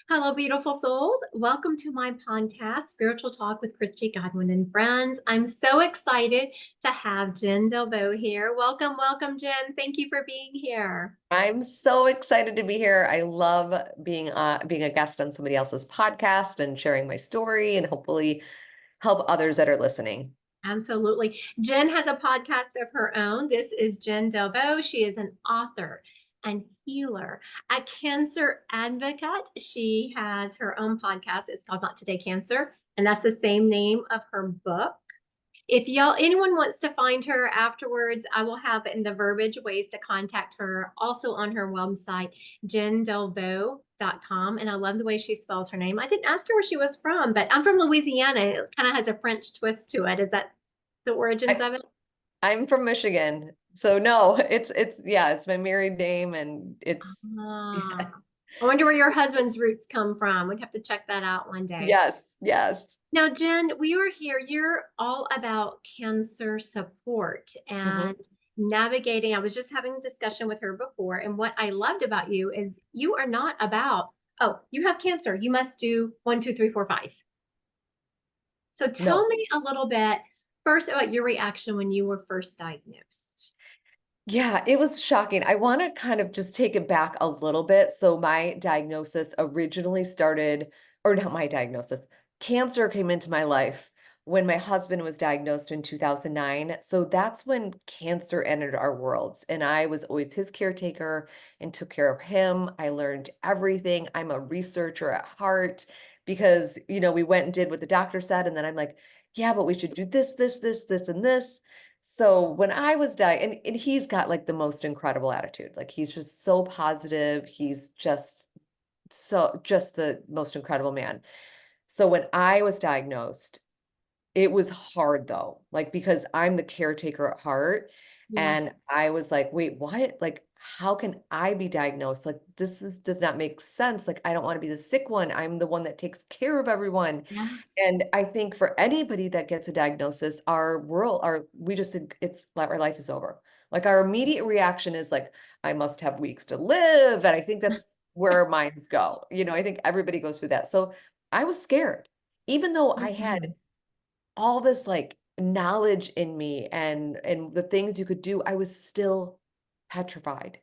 Hello, beautiful souls. Welcome to my podcast, Spiritual Talk with Christy Godwin and Friends. I'm so excited to have Jen Delvaux here. Welcome, welcome, Jen. Thank you for being here. I'm so excited to be here. I love being a guest on somebody else's podcast and sharing my story and hopefully help others that are listening. Absolutely. Jen has a podcast of her own. This is Jen Delvaux. She is an author and healer, a cancer advocate. She has her own podcast. It's called Not Today Cancer, and that's the same name of her book. If anyone wants to find her afterwards, I will have in the verbiage ways to contact her also on her website, jendelvaux.com. And I love the way she spells her name. I didn't ask her where she was from, but I'm from Louisiana. It kind of has a French twist to it. Is that the origins I, of it? I'm from Michigan. So no, it's my married name and it's Ah, I wonder where your husband's roots come from. We'd have to check that out one day. yes, yes. Now, Jen, we were here. You're all about cancer support Mhm. and navigating. I was just having a discussion with her before, and what I loved about you is you are not about, oh, you have cancer. You must do one, two, three, four, five. So tell No. me a little bit first about your reaction when you were first diagnosed. Yeah, it was shocking. I want to kind of just take it back a little bit. So my diagnosis originally started, or not my diagnosis, cancer came into my life when my husband was diagnosed in 2009. So that's when cancer entered our worlds. And I was always his caretaker and took care of him. I learned everything. I'm a researcher at heart because, we went and did what the doctor said. And then I'm like, yeah, but we should do this, and this. So when I was dying, and he's got like the most incredible attitude. Like he's just so positive. He's just the most incredible man. So when I was diagnosed, it was hard though, like because I'm the caretaker at heart. Yes, And I was like, wait, what? Like, how can I be diagnosed? Like, does not make sense. Like, I don't want to be the sick one. I'm the one that takes care of everyone. yes. And I think for anybody that gets a diagnosis, we just think our life is over. Like our immediate reaction is like, I must have weeks to live. And I think that's where our minds go. I think everybody goes through that. So I was scared, even though I had Mhm. all this like knowledge in me and the things you could do, I was still petrified.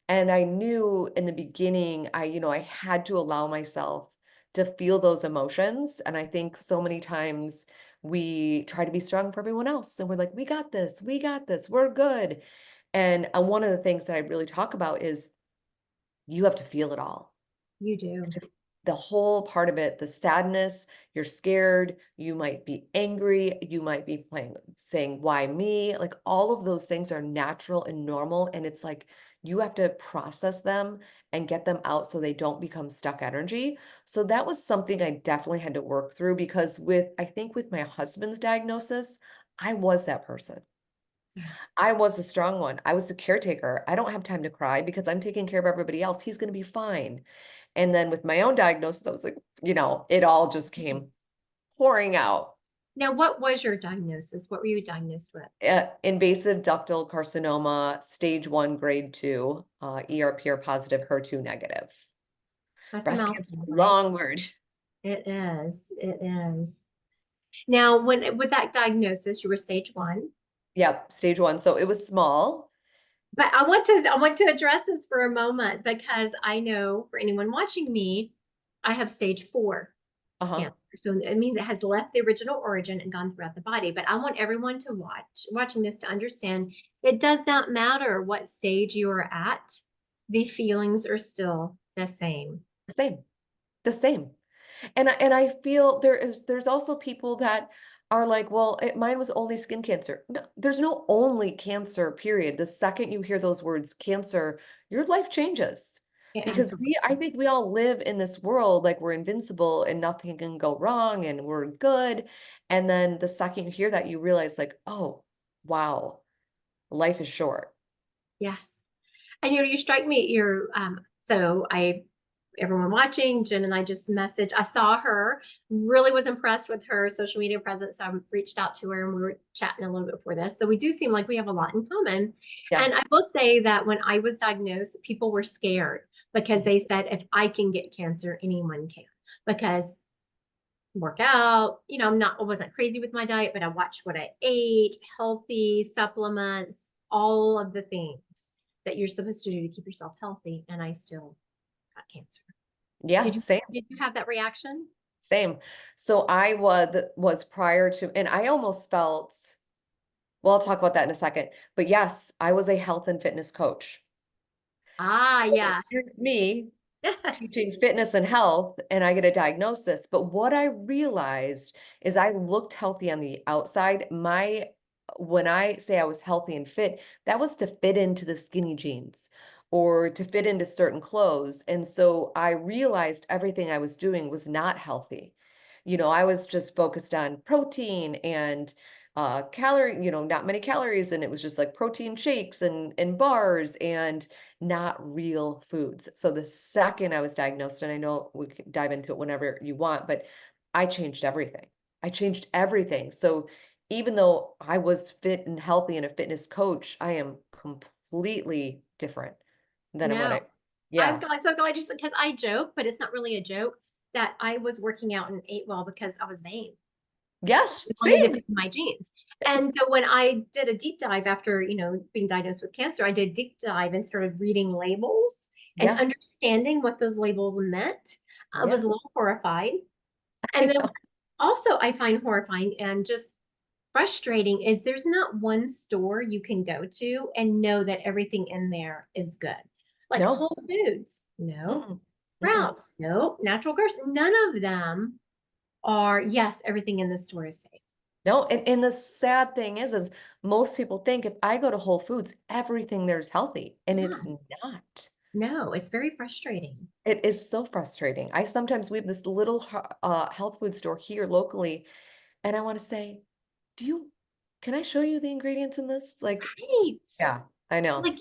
And I knew in the beginning, I had to allow myself to feel those emotions. And I think so many times we try to be strong for everyone else. And we're like, we got this, we're good. And one of the things that I really talk about is you have to feel it all. You do. Just the whole part of it, the sadness, you're scared, you might be angry, you might be saying, why me? Like all of those things are natural and normal. And it's like you have to process them and get them out so they don't become stuck energy. So that was something I definitely had to work through because I think with my husband's diagnosis, I was that person. Yeah. I was the strong one. I was the caretaker. I don't have time to cry because I'm taking care of everybody else. He's going to be fine. And then with my own diagnosis, I was like, it all just came pouring out. Now, what was your diagnosis? What were you diagnosed with? Invasive ductal carcinoma, stage 1, grade 2, ER positive, HER2 negative. That's a Breast cancer is mouthful, a right? long word. It is. It is. Now, when with that diagnosis, you were stage one. Yep, stage 1. So it was small. But I want to address this for a moment because I know for anyone watching me, I have stage four Uh-huh. cancer. So it means it has left the original origin and gone throughout the body. But I want everyone to watching this to understand it does not matter what stage you are at, the feelings are still the same. The same. The same. And I feel there's also people that are like, well, mine was only skin cancer. No, there's no only cancer, period. The second you hear those words cancer, your life changes. It Because I absolutely. think we all live in this world like we're invincible and nothing can go wrong and we're good. And then the second you hear that, you realize like, oh, wow, life is short. Yes. And you strike me, so everyone watching, Jen and I just messaged. I saw her, really was impressed with her social media presence. So I reached out to her and we were chatting a little bit before this. So we do seem like we have a lot in common. Yeah. And I will say that when I was diagnosed, people were scared. because they said if I can get cancer, anyone can. Because work out, I wasn't crazy with my diet, but I watched what I ate, healthy supplements, all of the things that you're supposed to do to keep yourself healthy, and I still got cancer. Yeah, Did you same. did you have that reaction? Same. So I was prior to, and I almost felt, well, I'll talk about that in a second. But yes, I was a health and fitness coach. Ah, So yes. here's me Yes. teaching fitness and health, and I get a diagnosis. But what I realized is I looked healthy on the outside. When I say I was healthy and fit, that was to fit into the skinny jeans or to fit into certain clothes. And so I realized everything I was doing was not healthy. I was just focused on protein and calorie, not many calories. And it was just like protein shakes and bars and not real foods. So the second I was diagnosed, and I know we can dive into it whenever you want, but I changed everything. I changed everything. So even though I was fit and healthy and a fitness coach, I am completely different than what No, yeah. so glad you said, because I joke, but it's not really a joke, that I was working out and ate well because I was vain. Yes, Wanted to same. fit my jeans. Yes. And so when I did a deep dive after, being diagnosed with cancer, I did a deep dive and started reading labels and Yeah. understanding what those labels meant. I was Yeah. a little horrified. And I then know. also I find horrifying and just frustrating is there's not one store you can go to and know that everything in there is good. Like No. Whole Foods, no. Mm-mm. Mm-mm. Sprouts, no. Natural Grocers, none of them are, yes, everything in the store is safe. No, and the sad thing is most people think if I go to Whole Foods, everything there's healthy, and it's Yes. not. No, it's very frustrating. It is so frustrating. We have this little health food store here locally, and I want to say, do you, can I show you the ingredients in this? Like, Right. yeah, I know. Like,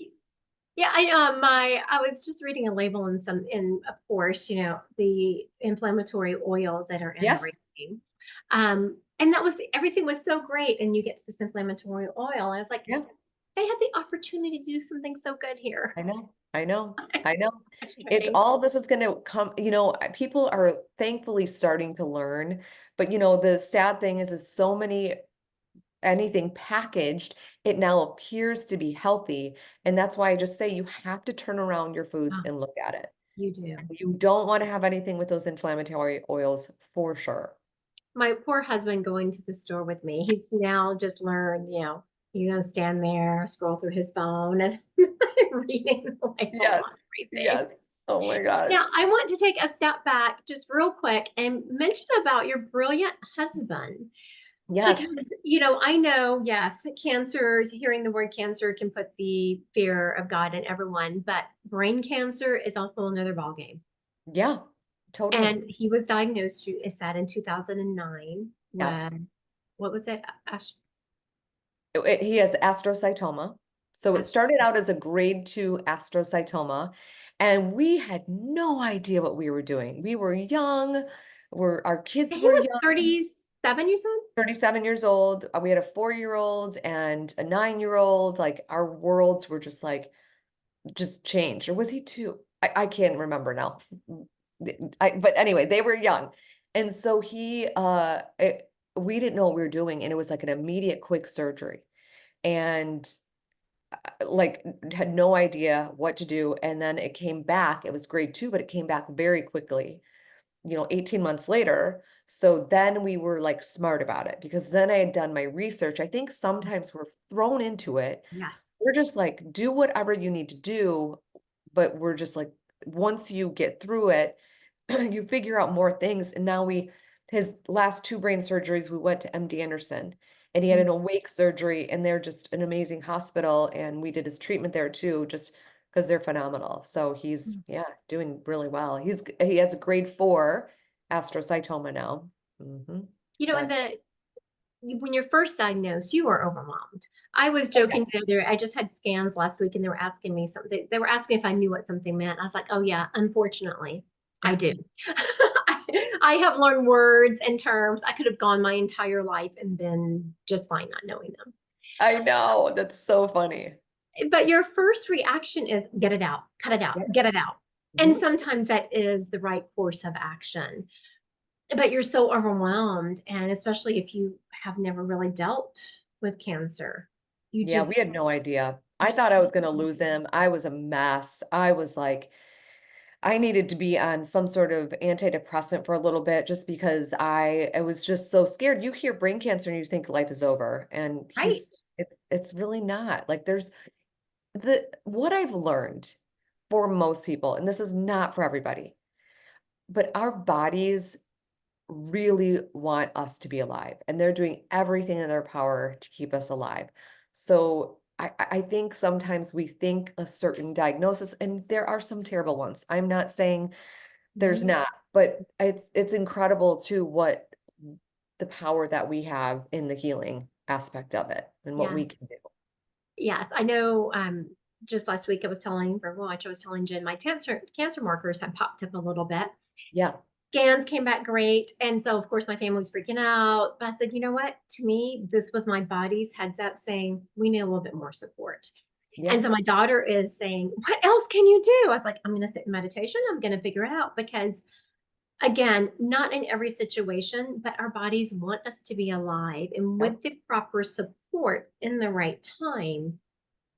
yeah, I was just reading a label in of course, the inflammatory oils that are in Yes. everything. And that was everything was so great, and you get to this inflammatory oil. And I was like, Yeah, they had the opportunity to do something so good here. I know. I know. I know. It's It's frustrating. all this is going to come, people are thankfully starting to learn, but the sad thing is so many anything packaged, it now appears to be healthy. And that's why I just say you have to turn around your foods Oh, and look at it. you do. You don't want to have anything with those inflammatory oils for sure. My poor husband going to the store with me. He's now just learned, he's gonna stand there, scroll through his phone as reading the labels on Yes. everything. Yes. Oh my gosh. Now, I want to take a step back just real quick and mention about your brilliant husband. Yes. Because, I know, yes, cancer, hearing the word cancer can put the fear of God in everyone, but brain cancer is a whole another ballgame. Yeah. Totally. And he was diagnosed, you said, in 2009 Yes. with, what was it? He has astrocytoma. So it Ast- started out as a grade 2 astrocytoma, and we had no idea what we were doing. We were young, our kids He were was young, 37, you said? 37 years old. We had a 4-year-old and a 9-year-old. Like our worlds were just changed. Or was he two? I can't remember now. But anyway, they were young. And so we didn't know what we were doing. And it was like an immediate quick surgery. And like had no idea what to do. And then it came back. It was grade 2, but it came back very quickly, 18 months later. So then we were like smart about it because then I had done my research. I think sometimes we're thrown into it. Yes. We're just like, do whatever you need to do. But we're just like, once you get through it, you figure out more things. And now his last 2 brain surgeries, we went to MD Anderson and he had Mm. an awake surgery and they're just an amazing hospital. And we did his treatment there too, just because they're phenomenal. So he's, yeah, doing really well. He has a grade 4 astrocytoma now. And But when you're first diagnosed, you were overwhelmed. I was oh yeah, joking the other, I just had scans last week and they were asking me something. They were asking me if I knew what something meant. I was like, oh yeah, unfortunately, I yeah, do. I have learned words and terms. I could have gone my entire life and been just fine not knowing them. I know. That's so funny. But your first reaction is get it out, cut it out, Yeah. get it out. And Mhm. sometimes that is the right course of action. But you're so overwhelmed, and especially if you have never really dealt with cancer, you Yeah, just we had no idea. I you're thought I was so gonna lose him. I was a mess. I was like, I needed to be on some sort of antidepressant for a little bit just because I was just so scared. You hear brain cancer and you think life is over, and right. it's really not. Like there's the what I've learned for most people, and this is not for everybody, but our bodies really want us to be alive, and they're doing everything in their power to keep us alive. So I think sometimes we think a certain diagnosis, and there are some terrible ones. I'm not saying there's Mhm. not, but it's incredible too what the power that we have in the healing aspect of it and what Yes. we can do. Yes. I know just last week I was telling for watch, I was telling Jen my cancer markers had popped up a little bit. Yeah, Scans came back great. And so of course my family was freaking out. But I said, you know what? To me, this was my body's heads up saying we need a little bit more support. yeah, And so my daughter is saying, what else can you do? I was like, I'm gonna sit in meditation, I'm gonna figure it out because again, not in every situation, but our bodies want us to be alive. And yeah, with the proper support in the right time,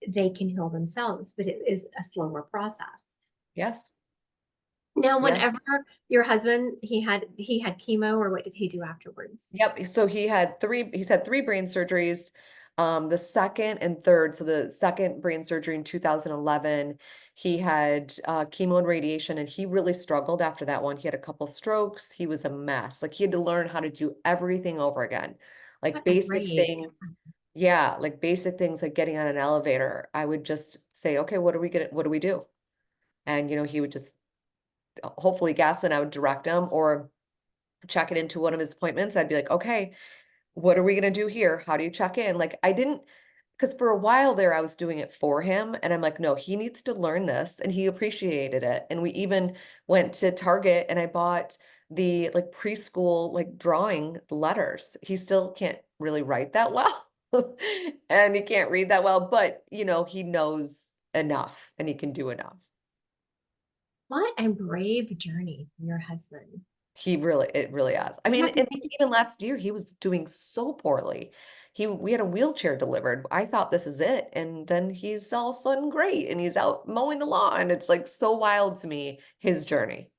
they can heal themselves, but it is a slower process. yes, Now, yeah. whenever your husband he had chemo, or what did he do afterwards? Yep, so he's had 3 brain surgeries, the second and third, so the second brain surgery in 2011, he had, chemo and radiation, and he really struggled after that one. He had a couple strokes, he was a mess, like, he had to learn how to do everything over again, like, What a basic brave. things. Yeah, like, basic things like getting on an elevator. I would just say, "Okay, what do we do?" And, he would just, hopefully guess, and I would direct him or check it into one of his appointments. I'd be like, "Okay, what are we gonna do here? How do you check in?" Like, I didn't, because for a while there, I was doing it for him, and I'm like, "No, he needs to learn this," and he appreciated it, and we even went to Target, and I bought the, like, preschool, like, drawing letters. He still can't really write that well, and he can't read that well, but, he knows enough, and he can do enough. What a brave journey from your husband. It really has. I You mean, have to and think, even last year, he was doing so poorly. We had a wheelchair delivered. I thought this is it, and then he's all of a sudden great, and he's out mowing the lawn. It's like so wild to me, his journey.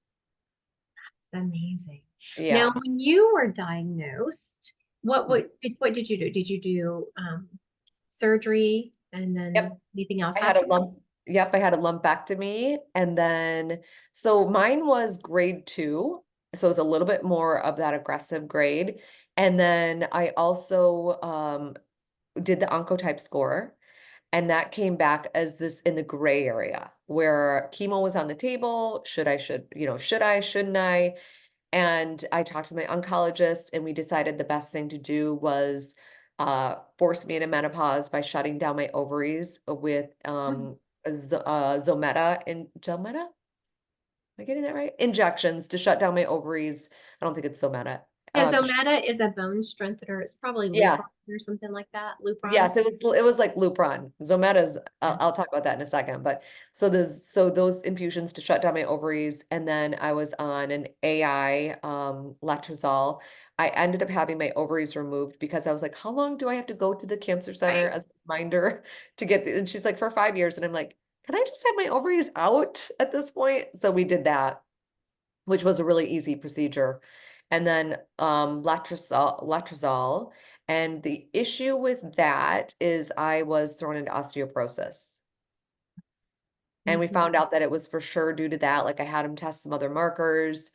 amazing. Now, Yeah. when you were diagnosed, what Mhm. what what did you do? Did you do surgery and Yep. then anything else I had a after? lump. Yep, I had a lumpectomy, and then so mine was grade 2, so it was a little bit more of that aggressive grade. And then I also did the oncotype score. And that came back as this in the gray area where chemo was on the table. Should I, shouldn't I? And I talked to my oncologist and we decided the best thing to do was force me into menopause by shutting down my ovaries with Mm. Zometa and Zometa? Am I getting that right? Injections to shut down my ovaries. I don't think it's Zometa. Yeah, To sh- Zometa is a bone strengthener. It's probably yeah, Lupron or something like that. Lupron. yes, it was like Lupron. Zometa's Yeah. I'll talk about that in a second, but so those infusions to shut down my ovaries, and then I was on an AI, letrozole. I ended up having my ovaries removed because I was like, "How long do I have to go to the cancer center Right. as a reminder to get the," and she's like, "For 5 years," and I'm like, "Can I just have my ovaries out at this point?" So we did that, which was a really easy procedure. And then letrozole. And the issue with that is I was thrown into osteoporosis. And we Mhm. found out that it was for sure due to that. Like I had him test some other markers.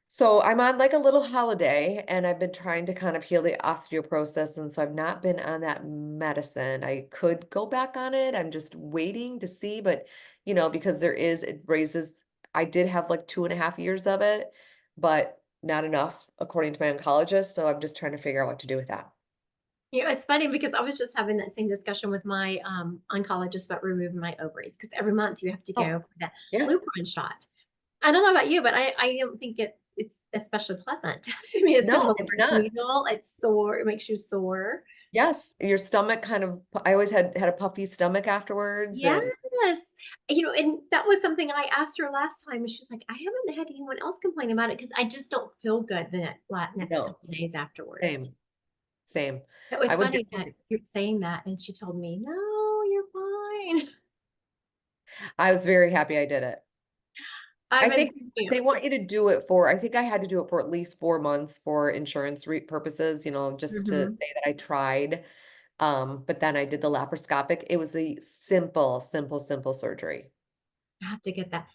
So I'm on like a little holiday and I've been trying to kind of heal the osteoporosis. And so I've not been on that medicine. I could go back on it. I'm just waiting to see, but because it raises, I did have like 2.5 years of it, but not enough according to my oncologist. So I'm just trying to figure out what to do with that. It's funny because I was just having that same discussion with my oncologist about removing my ovaries because every month you have to Oh, go for that yeah. Lupron shot. I don't know about you, but I don't think it's especially pleasant. I mean, it's kind of No, a it's harsh not. needle. It's sore. It makes you sore. Yes. Your stomach kind of, I always had a puffy stomach afterwards. Yes, And Yes. And that was something I asked her last time, and she's like, "I haven't had anyone else complain about it because I just don't feel good the next No, couple days afterwards." same, same. So I it's would funny that definitely, you're saying that, and she told me, "No, you're fine." I was very happy I did it. I've I been think thinking. they want you to do it for, I think I had to do it for at least 4 months for insurance purposes, just to Mhm. say that I tried. But then I did the laparoscopic. It was a simple, simple, simple surgery. I have to get that.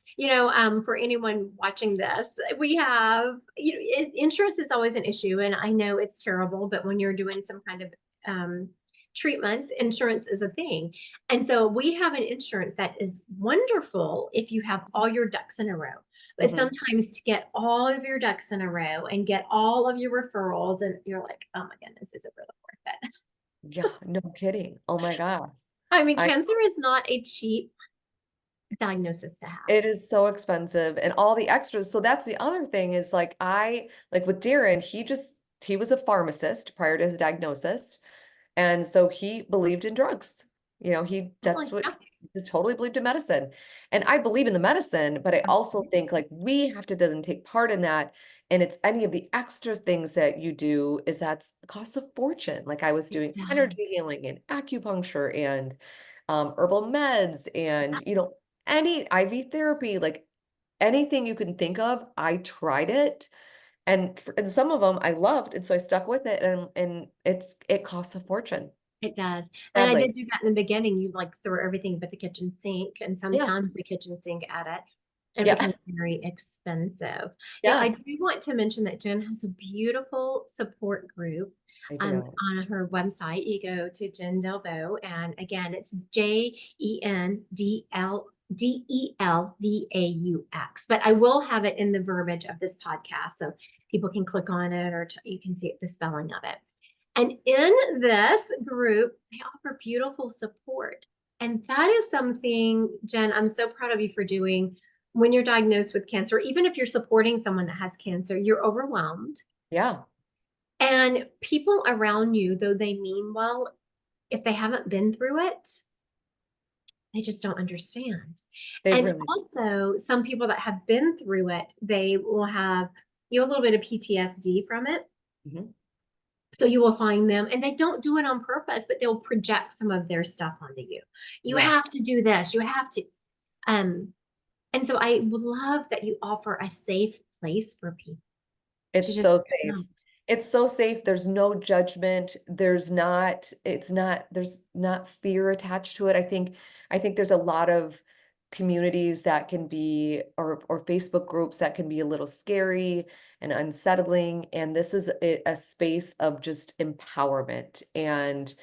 For anyone watching this, we have, insurance is always an issue, and I know it's terrible, but when you're doing some kind of um, treatments, insurance is a thing. And so we have an insurance that is wonderful if you have all your ducks in a row. But Mhm. sometimes to get all of your ducks in a row and get all of your referrals, and you're like, oh my goodness, is it really worth it? Yeah, no kidding. Oh my God. I mean, I cancer is not a cheap diagnosis to have. It is so expensive and all the extras. So that's the other thing is like with Darren, he was a pharmacist prior to his diagnosis. And so he believed in drugs. Totally. That's what Yeah. he just totally believed in medicine. And I believe in the medicine, but I also think like we have to then take part in that. And it's any of the extra things that you do is that's costs a fortune. Like I was doing Yeah. energy healing and acupuncture and herbal meds and, any IV therapy, like anything you can think of, I tried it. And some of them I loved, and so I stuck with it, and it costs a fortune, It does. And I sadly. did do that in the beginning. You like throw everything but the kitchen sink, and Yeah, sometimes the kitchen sink at it. It yeah, becomes very expensive. I yes, do want to mention that Jen has a beautiful support group I do. on her website. You go to Jen Delvaux, and again, it's JenDelvaux. But I will have it in the verbiage of this podcast so people can click on it, or you can see the spelling of it. And in this group, they offer beautiful support. And that is something, Jen, I'm so proud of you for doing when you're diagnosed with cancer. Even if you're supporting someone that has cancer, you're overwhelmed. Yeah, And people around you, though they mean well, if they haven't been through it, they just don't understand. they And really also, some people that have been through it, they will have a little bit of PTSD from it. mhm, So you will find them, and they don't do it on purpose, but they'll project some of their stuff onto you. You yeah. have to do this. You have to. Um, and so I love that you offer a safe place for people to It's just so safe. come. It's so safe. There's no judgment. There's not fear attached to it. I think there's a lot of communities that can be or Facebook groups that can be a little scary and unsettling. And this is a space of just empowerment and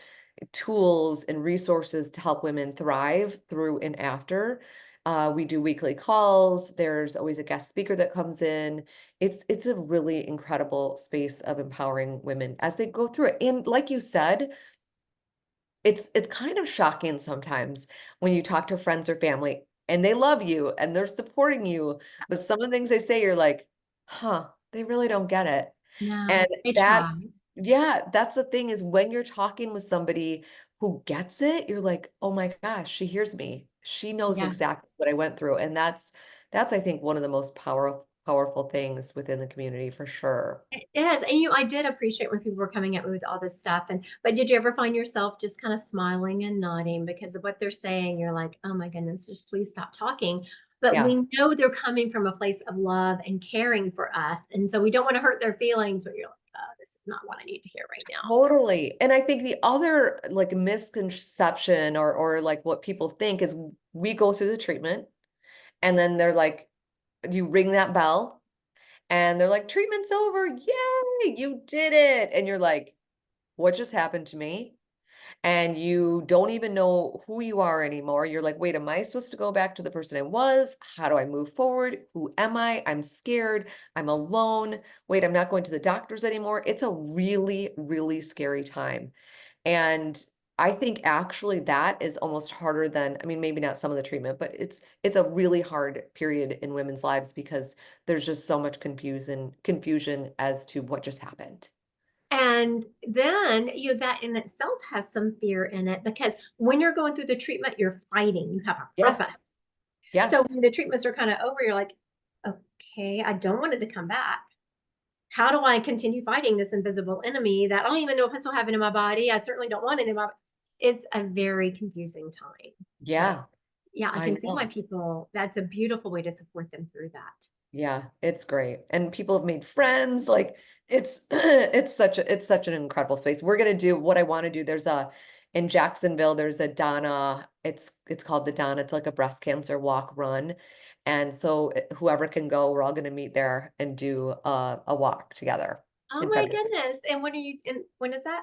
tools and resources to help women thrive through and after. We do weekly calls. There's always a guest speaker that comes in. It's a really incredible space of empowering women as they go through it. And like you said, it's kind of shocking sometimes when you talk to friends or family and they love you and they're supporting you, but some of the things they say you're like, "Huh, they really don't get it." And No, they try. that's yeah, that's the thing is when you're talking with somebody who gets it, you're like, "Oh my gosh, she hears me. She knows Yeah. exactly what I went through." And that's I think one of the most powerful things within the community for sure. It is. And I did appreciate when people were coming at me with all this stuff. But did you ever find yourself just kind of smiling and nodding because of what they're saying? You're like, oh my goodness, just please stop talking. But Yeah. we know they're coming from a place of love and caring for us. And so we don't want to hurt their feelings, but you're like, oh, this is not what I need to hear right now. Totally. And I think the other like misconception or like what people think is we go through the treatment and then they're like, you ring that bell and they're like, treatment's over. Yay, you did it. And you're like, what just happened to me? And you don't even know who you are anymore. You're like, wait, am I supposed to go back to the person I was? How do I move forward? Who am I? I'm scared. I'm alone. Wait, I'm not going to the doctors anymore. It's a really, really scary time. And I think actually that is almost harder than, I mean, maybe not some of the treatment, but it's a really hard period in women's lives because there's just so much confusion as to what just happened. And then, that in itself has some fear in it because when you're going through the treatment, you're fighting, you have a purpose. Yes. So Yes. when the treatments are kind of over, you're like, okay, I don't want it to come back. How do I continue fighting this invisible enemy that I don't even know if I still have it in my body? I certainly don't want it in my body. It's a very confusing time. But Yeah, yeah, I I can see why know. people, that's a beautiful way to support them through that. Yeah, it's great. And people have made friends. Like it's it's such an incredible space. We're gonna do what I want to do. There's a in Jacksonville, there's a Donna, it's called the Donna, it's like a breast cancer walk run. And so whoever can go, we're all gonna meet there and do a walk together Oh in my February. goodness. And when is that?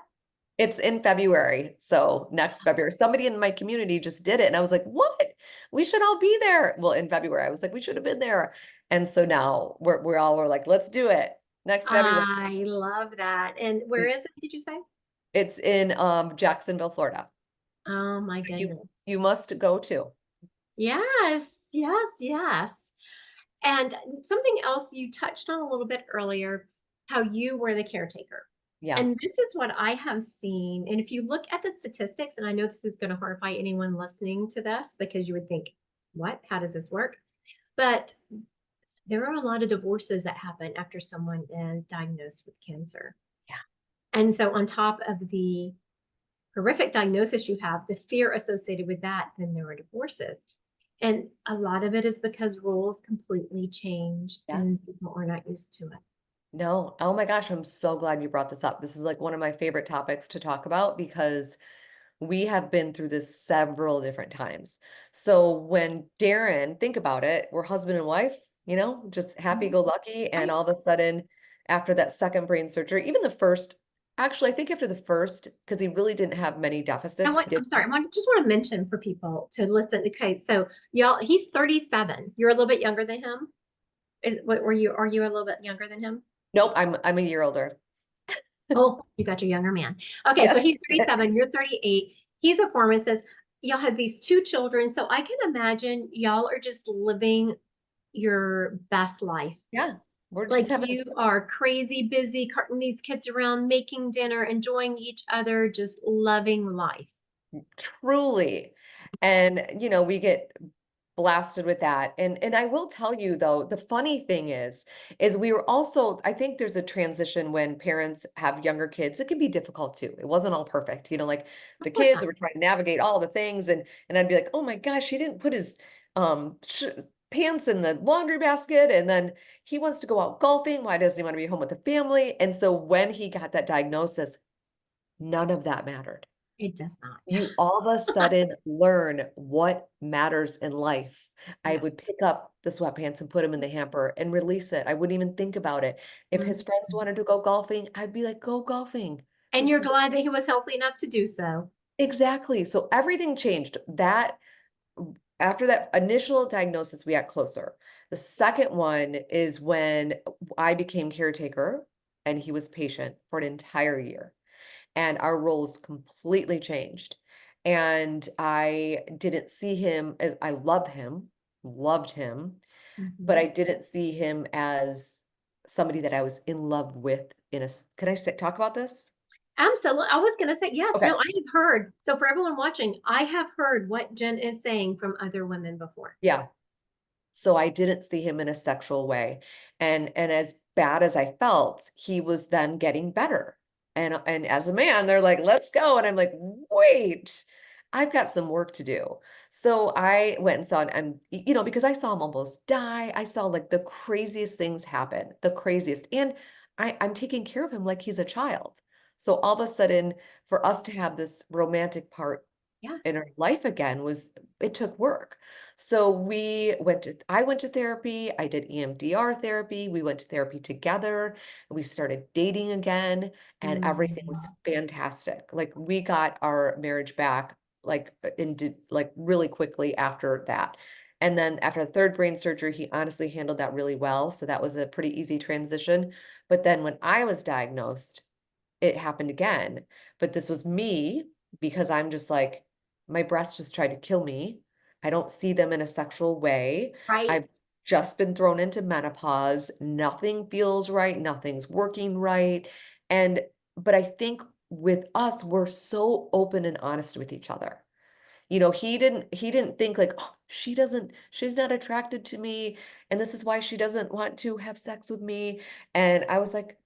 It's in February. So next February. Somebody in my community just did it. And I was like, what? We should all be there. Well, in February, I was like, we should have been there. And so now we're like, let's do it next February. I love that. And where is it, did you say? It's in Jacksonville, Florida. Oh my You goodness. you must go to. Yes, yes, yes. And something else you touched on a little bit earlier, how you were the caretaker. Yeah. And this is what I have seen. And if you look at the statistics, and I know this is going to horrify anyone listening to this because you would think, what? How does this work? But there are a lot of divorces that happen after someone is diagnosed with cancer. Yeah. And so, on top of the horrific diagnosis you have, the fear associated with that, then there are divorces. And a lot of it is because roles completely change Yes. and people are not used to it. No. Oh my gosh, I'm so glad you brought this up. This is like one of my favorite topics to talk about because we have been through this several different times. So when Darren, think about it, we're husband and wife, just happy Mhm. go lucky. And Right. all of a sudden, after that second brain surgery, even the first, actually, I think after the first, because he really didn't have many deficits, he did. I'm sorry, just want to mention for people to listen. Okay, so y'all, he's 37. You're a little bit younger than him. Are you a little bit younger than him? Nope, I'm a year older. Oh, you got your younger man. Okay, so Yes. he's 37, you're 38. He's a pharmacist. Y'all have these two children. So I can imagine y'all are just living your best life. Yeah. We're just Like having you are crazy busy carting these kids around, making dinner, enjoying each other, just loving life. truly. And, we get blasted with that. And I will tell you though, the funny thing is we were also, I think there's a transition when parents have younger kids. It can be difficult too. It wasn't all perfect, like Of the course kids not. were trying to navigate all the things and I'd be like, "Oh my gosh, he didn't put his pants in the laundry basket and then he wants to go out golfing. Why doesn't he want to be home with the family?" And so when he got that diagnosis, none of that mattered. It does not. You all of a sudden learn what matters in life. I Yes. would pick up the sweatpants and put them in the hamper and release it. I wouldn't even think about it. If his Mhm. friends wanted to go golfing, I'd be like, "Go golfing." And This you're is glad that he was healthy enough to do so. exactly. So everything changed. That after that initial diagnosis, we got closer. The second one is when I became caretaker and he was patient for an entire year. And our roles completely changed. And I didn't see him as I love him, loved him, but Mhm. I didn't see him as somebody that I was in love with can I say talk about this? Absolutely. I was going to say, yes, Okay. no, I have heard. So for everyone watching, I have heard what Jen is saying from other women before. Yeah. So I didn't see him in a sexual way. And as bad as I felt, he was then getting better. And as a man, they're like, "Let's go." And I'm like, "Wait, I've got some work to do." So I went and saw and because I saw him almost die. I saw like the craziest things happen, the craziest. And I'm taking care of him like he's a child. So all of a sudden, for us to have this romantic part in Yes. our life again it took work. So I went to therapy, I did EMDR therapy, we went to therapy together, we started dating again, and everything was Mm. fantastic. Like we got our marriage back like really quickly after that. And then after the third brain surgery, he honestly handled that really well. So that was a pretty easy transition. But then when I was diagnosed, it happened again. But this was me because I'm just like, my breasts just tried to kill me. I don't see them in a sexual way. Right. I've just been thrown into menopause. Nothing feels right. Nothing's working right. And but I think with us, we're so open and honest with each other. You know, he didn't think like, "Oh, she's not attracted to me, and this is why she doesn't want to have sex with me." And I was like,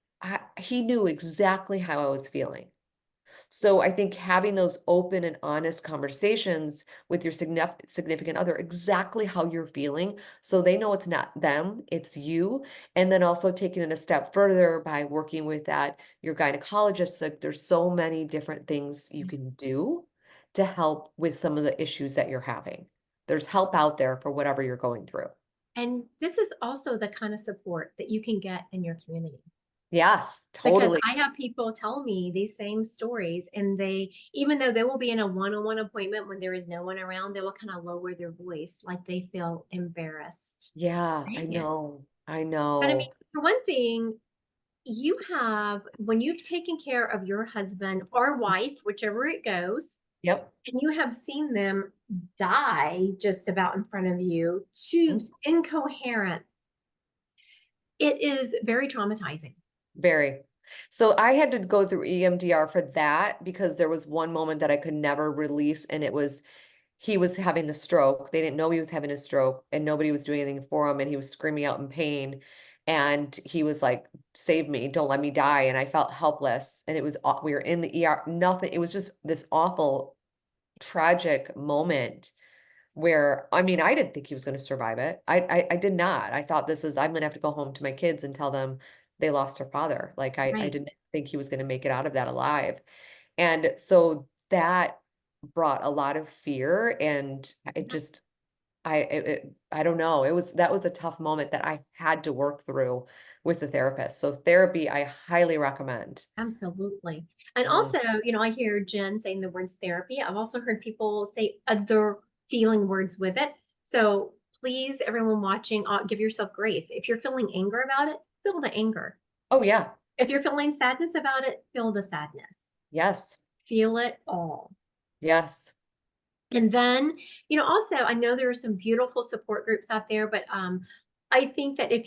he knew exactly how I was feeling. So I think having those open and honest conversations with your significant other, exactly how you're feeling, so they know it's not them, it's you. And then also taking it a step further by working with that, your gynecologist, like there's so many different things you can do to help with some of the issues that you're having. There's help out there for whatever you're going through. And this is also the kind of support that you can get in your community. Yes, Because totally. I have people tell me these same stories, and they, even though they will be in a one-on-one appointment when there is no one around, they will kind of lower their voice like they feel embarrassed Yeah, I saying it. know. I But I mean, know. for one thing, you have, when you've taken care of your husband or wife, whichever it goes, Yep. and you have seen them die just about in front of you, Mm. tubes, incoherent, it is very traumatizing. Very. So I had to go through EMDR for that because there was one moment that I could never release, and it was he was having the stroke. They didn't know he was having a stroke, and nobody was doing anything for him, and he was screaming out in pain. And he was like, "Save me, don't let me die." And I felt helpless. And it was we were in the ER, nothing. It was just this awful, tragic moment where, I mean, I didn't think he was gonna survive it. I did not. I thought I'm gonna have to go home to my kids and tell them they lost their father. Like, I Right. didn't think he was gonna make it out of that alive. And so that brought a lot of fear, and it just I don't know. That was a tough moment that I had to work through with the therapist. So therapy, I highly recommend. Absolutely. And Mm. also, I hear Jen saying the words therapy. I've also heard people say other feeling words with it. So please, everyone watching, give yourself grace. If you're feeling anger about it, feel the anger. Oh, yeah. If you're feeling sadness about it, feel the sadness. Yes. Feel it all. Yes. And then, also, I know there are some beautiful support groups out there, but I think that if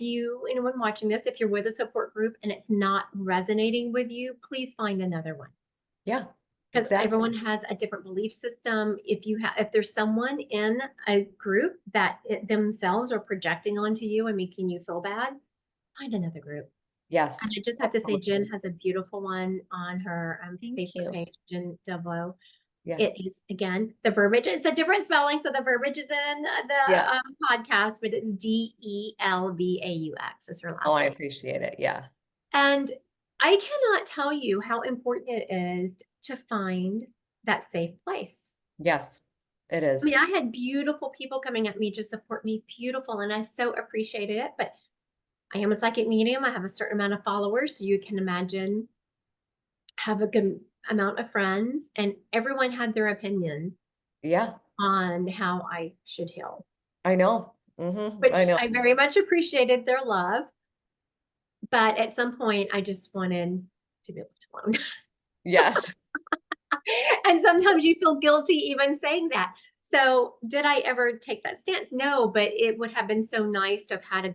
anyone watching this, if you're with a support group and it's not resonating with you, please find another one. Yeah. Because everyone Exactly. has a different belief system. If there's someone in a group that themselves are projecting onto you and making you feel bad, find another group. And Yes. I just have to say, Jen Absolutely. has a beautiful one on her Thank Facebook you. page, Jen Delvaux. Yeah. It is, again, the verbiage. It's a different spelling, so the verbiage is in Yeah. the podcast, but it's Delvaux is her Oh, last I name. appreciate it. Yeah. And I cannot tell you how important it is to find that safe place. Yes, it I mean, is. I had beautiful people coming at me to support me, beautiful, and I so appreciated it. But I am a psychic medium. I have a certain amount of followers, so you can imagine have a good amount of friends, and everyone had their opinion Yeah, on how I should heal, I know. I which know. I very much appreciated their love. But at some point, I just wanted to be left alone. Yes. And sometimes you feel guilty even saying that. So, did I ever take that stance? No, but it would have been so nice to have had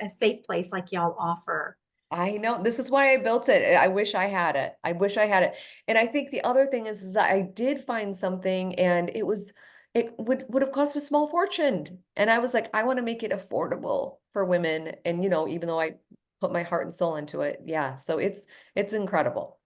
a safe place like y'all offer. I know. This is why I built it. I wish I had it. I wish I had it. And I think the other thing is that I did find something, and it would have cost a small fortune. And I was like, I want to make it affordable for women. And even though I put my heart and soul into it, yeah. So it's incredible.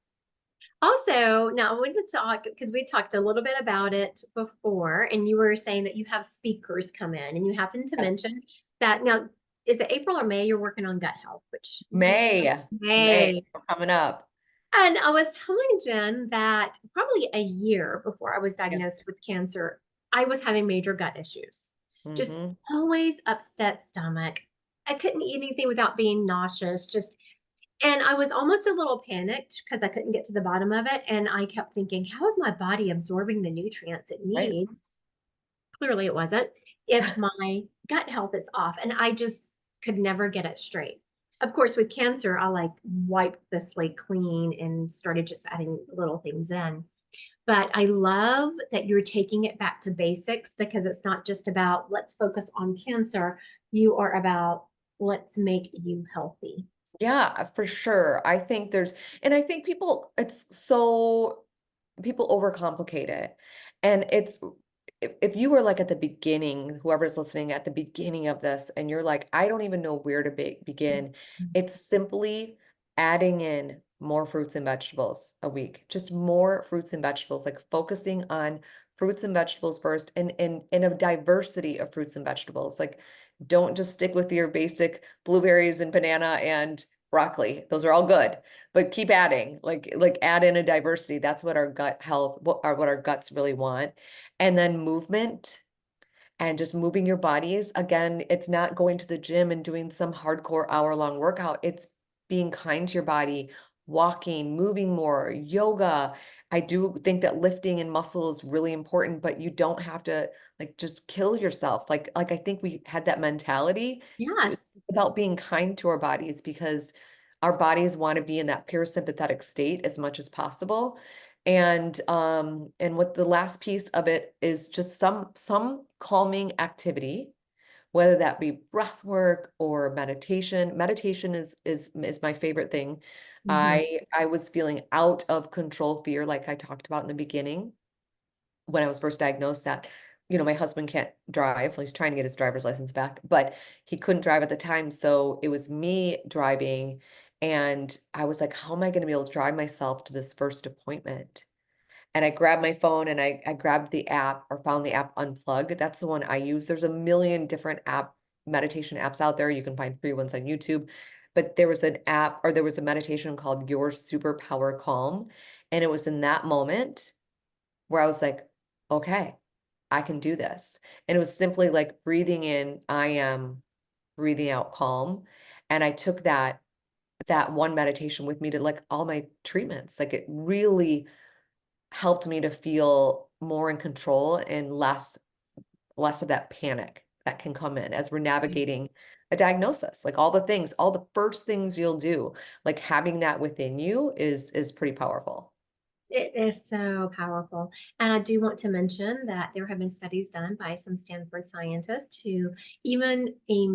Also, now I want to talk because we talked a little bit about it before, and you were saying that you have speakers come in, and you happened to Yeah. mention that now, is it April or May you're working on gut health, which May May. coming up. And I was telling Jen that probably a year before I was Yeah. diagnosed with cancer, I was having major gut issues. Just Hmm. always upset stomach. I couldn't eat anything without being nauseous. And I was almost a little panicked because I couldn't get to the bottom of it. And I kept thinking, how is my body absorbing the nutrients it Right. needs? Clearly it wasn't, if my gut health is off. And I just could never get it straight. Of course, with cancer, I like wiped the slate clean and started just adding little things in. But I love that you're taking it back to basics because it's not just about let's focus on cancer. You are about let's make you healthy. Yeah, for sure. I think and I think people overcomplicate it. And if you were like at the beginning, whoever's listening at the beginning of this, and you're like, I don't even know where to begin, it's simply adding in more fruits and vegetables a week, just more fruits and vegetables, like focusing on fruits and vegetables first and in a diversity of fruits and vegetables. Like, don't just stick with your basic blueberries and banana and broccoli. Those are all good, but keep adding, like add in a diversity. That's what our gut health, what our guts really want. And then movement and just moving your bodies. Again, it's not going to the gym and doing some hardcore hour-long workout. It's being kind to your body, walking, moving more, yoga. I do think that lifting and muscle is really important, but you don't have to like just kill yourself. Like I think we had that mentality Yes. about being kind to our bodies because our bodies want to be in that parasympathetic state as much as possible. And what the last piece of it is just some calming activity, whether that be breath work or meditation. Meditation is my favorite thing. Mhm. I was feeling out of control fear, like I talked about in the beginning when I was first diagnosed, that, my husband can't drive. Well, he's trying to get his driver's license back, but he couldn't drive at the time. So it was me driving. And I was like, how am I going to be able to drive myself to this first appointment? And I grabbed my phone and I grabbed the app or found the app Unplug. That's the one I use. There's a million different meditation apps out there. You can find free ones on YouTube. But there was an app or there was a meditation called Your Superpower Calm. And it was in that moment where I was like, okay, I can do this. And it was simply like breathing in, I am, breathing out calm. And I took that one meditation with me to like all my treatments. Like it really helped me to feel more in control and less of that panic that can come in as we're navigating a diagnosis. Like all the things, all the first things you'll do, like having that within you is pretty powerful. It is so powerful. And I do want to mention that there have been studies done by some Stanford scientists who even a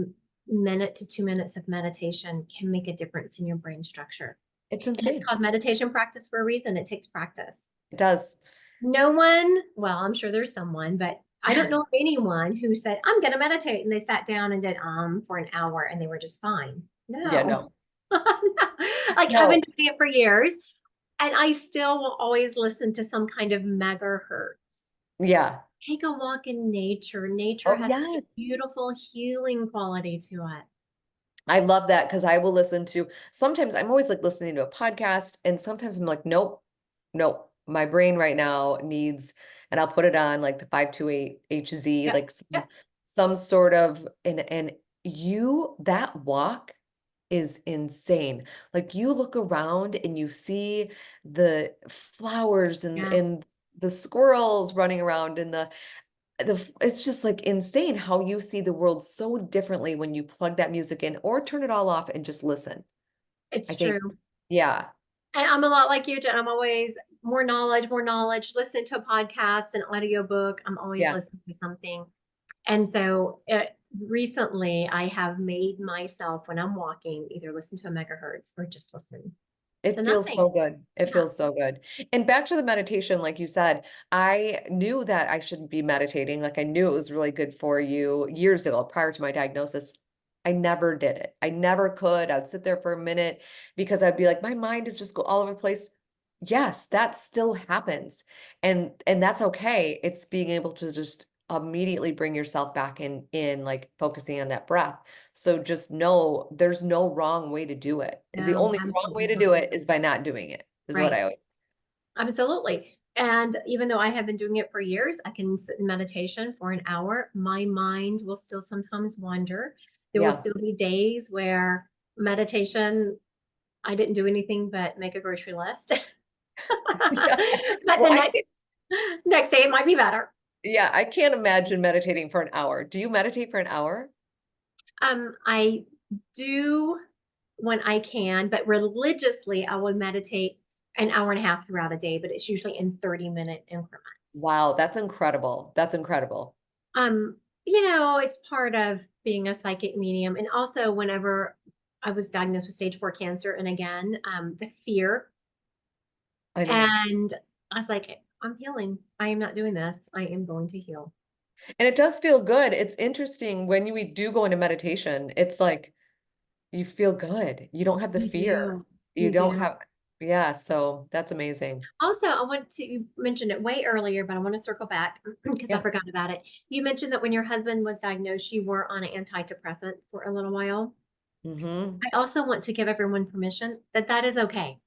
minute to 2 minutes of meditation can make a difference in your brain structure. It's And it's insane. called meditation practice for a reason. It takes practice. It does. No one, well, I'm sure there's someone, but I don't know of anyone who said, I'm going to meditate. And they sat down and did for an hour and they were just fine. Yeah, No. no. Like I've been No. doing it for years and I still will always listen to some kind of megahertz. Yeah. Take a walk in nature. Nature Oh, has such yes. a beautiful healing quality to it. I love that because I will listen to sometimes I'm always like listening to a podcast and sometimes I'm like, nope, nope. My brain right now needs, and I'll put it on like the 528 HZ, Yep. like Yep. some sort of and that walk is insane. Like you look around and you see the flowers Yes. and the squirrels running around and it's just like insane how you see the world so differently when you plug that music in or turn it all off and just listen. I It's think, true. yeah, And I'm a lot like you, Jen. I'm always more knowledge, listen to a podcast, an audiobook. I'm always yeah. listening to something. And so recently I have made myself, when I'm walking, either listen to a megahertz or just listen to It feels nothing. so good. It Yeah. feels so good. And back to the meditation, like you said, I knew that I should be meditating. Like I knew it was really good for you years ago, prior to my diagnosis. I never did it. I never could. I'd sit there for a minute because I'd be like, my mind is just go all over the place. Yes, that still happens. And that's okay. It's being able to just immediately bring yourself back in like focusing on that breath. So just know there's no wrong way to do it. The No, only wrong way absolutely to not. do it is by not doing it, is what Right. I always, Absolutely. And even though I have been doing it for years, I can sit in meditation for an hour. My mind will still sometimes wander. There will yeah. still be days where meditation, I didn't do anything but make a grocery list. Yeah. But Well, the next day it might be better. I can't imagine meditating for an hour. Do you meditate for an hour? I do when I can, but religiously I will meditate an hour and a half throughout a day, but it's usually in 30-minute increments. Wow, that's incredible. That's incredible. It's part of being a psychic medium. And also whenever I was diagnosed with stage 4 cancer. And again, the fear. I know. And I was like, I'm healing. I am not doing this. I am going to heal. And it does feel good. It's interesting when we do go into meditation, it's like you feel good. You don't have the You fear. do. You You don't do. have, yeah, so that's amazing. Also, I want to, you mentioned it way earlier, but I want to circle back because I Yeah. forgot about it. You mentioned that when your husband was diagnosed, you were on an antidepressant for a little while. Hmm. I also want to give everyone permission that that is okay.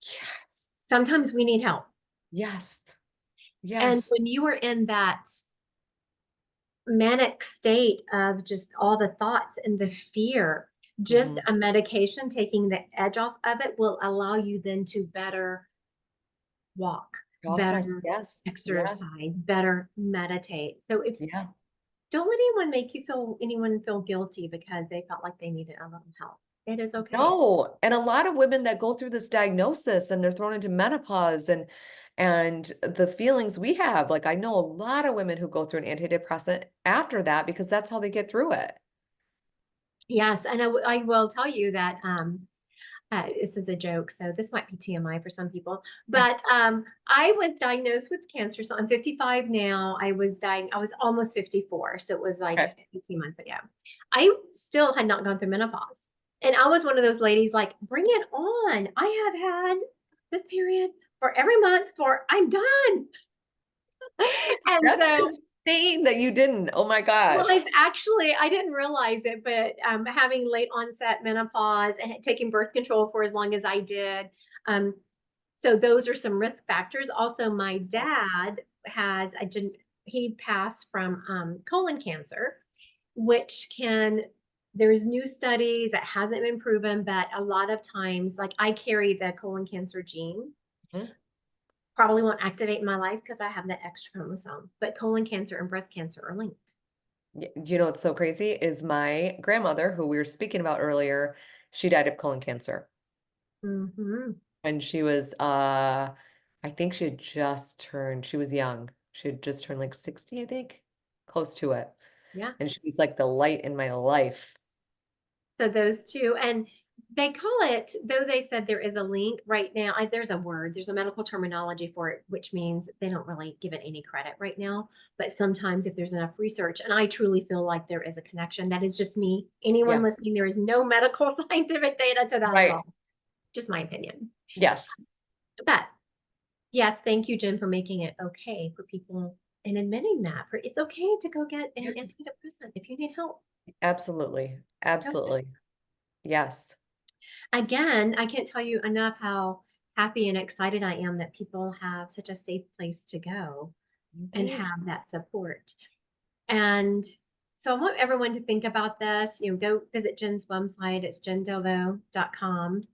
Yes. Sometimes we need help. Yes. And Yes. when you are in that manic state of just all the thoughts and the fear, just Hmm. a medication taking the edge off of it will allow you then to better walk, Process. better Yes. Yes. exercise, better meditate. So if Yeah. don't let anyone feel guilty because they felt like they needed a little help. It is okay. No, and a lot of women that go through this diagnosis and they're thrown into menopause and the feelings we have, like I know a lot of women who go through an antidepressant after that because that's how they get through it. Yes, and I will tell you that this is a joke, so this might be TMI for some people, Yeah. but I was diagnosed with cancer. So I'm 55 now. I was almost 54, so it was like Okay. 15 months ago. I still had not gone through menopause, and I was one of those ladies like, bring it on. I have had this period for every month for I'm done. And That's so insane that you didn't. Oh my well, gosh. it's actually, I didn't realize it, but having late onset menopause and taking birth control for as long as I did. Um, so those are some risk factors. Also, my dad has he passed from colon cancer, which there's new studies that hasn't been proven, but a lot of times, like I carry the colon cancer gene. Mhm. Probably won't activate in my life because I have the X chromosome, but colon cancer and breast cancer are linked. You know what's so crazy is my grandmother, who we were speaking about earlier, she died of colon cancer. Hmm. And she was I think she had just turned, she was young. She had just turned like 60, I think, close to it. Yeah. And she's like the light in my life. So those two, and they call it, though they said there is a link right now, there's a medical terminology for it, which means they don't really give it any credit right now. But sometimes if there's enough research, and I truly feel like there is a connection, that is just me. Anyone Yeah. listening, there is no medical scientific data to that at Right. all. Just my opinion. Yes. But yes, thank you, Jen, for making it okay for people and admitting that. It's okay to go get an Yes. antidepressant if you need help. Absolutely. Okay. Absolutely. Yes. Again, I can't tell you enough how happy and excited I am that people have such a safe place to go and Thank have you. that support. And so I want everyone to think about this. Go visit Jen's website. It's jendelvaux.com.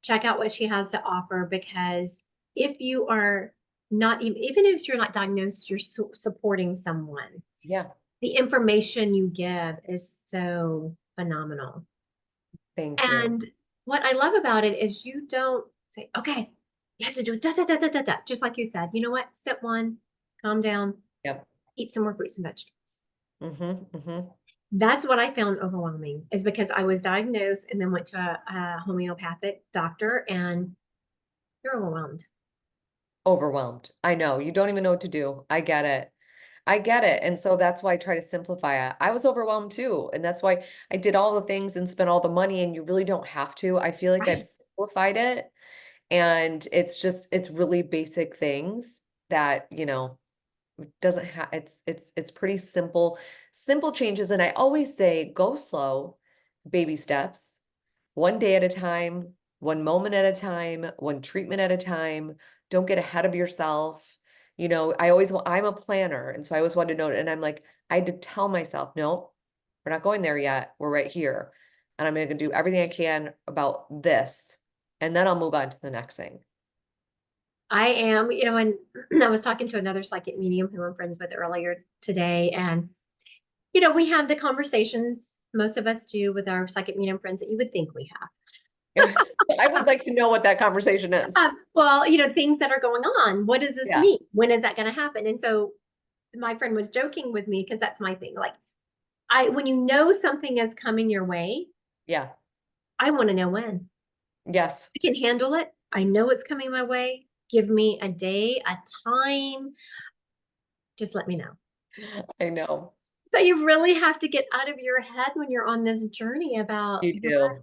Check out what she has to offer because if you are not even if you're not diagnosed, you're supporting someone. Yeah. The information you give is so phenomenal. Thank you. And what I love about it is you don't say, okay, you have to do da da da da da da. Just like you said, you know what? Step one, calm down, Yep. eat some more fruits and vegetables. Mm-hmm. Mm-hmm. That's what I found overwhelming is because I was diagnosed and then went to a homeopathic doctor and you're overwhelmed. Overwhelmed. I know. You don't even know what to do. I get it. I get it. And so that's why I try to simplify it. I was overwhelmed too. And that's why I did all the things and spent all the money, and you really don't have to. I feel like I've Right. simplified it. And it's really basic things that, doesn't have, it's pretty simple changes. And I always say, go slow, baby steps, one day at a time, one moment at a time, one treatment at a time. Don't get ahead of yourself. I'm a planner. And so I always wanted to know it. And I'm like, I had to tell myself, no, we're not going there yet. We're right here. And I'm going to do everything I can about this. And then I'll move on to the next thing. I am, and I was talking to another psychic medium who I'm friends with earlier today. And, we have the conversations most of us do with our psychic medium friends that you would think we I would have. like to know what that conversation is. Well, things that are going on. What does this Yeah. mean? When is that going to happen? And so my friend was joking with me because that's my thing. Like when you know something is coming your way, Yeah. I want to know when. Yes, I can handle it. I know it's coming my way. Give me a day, a time. Just let me know. I know. So you really have to get out of your head when you're on this journey about, You you know what, do.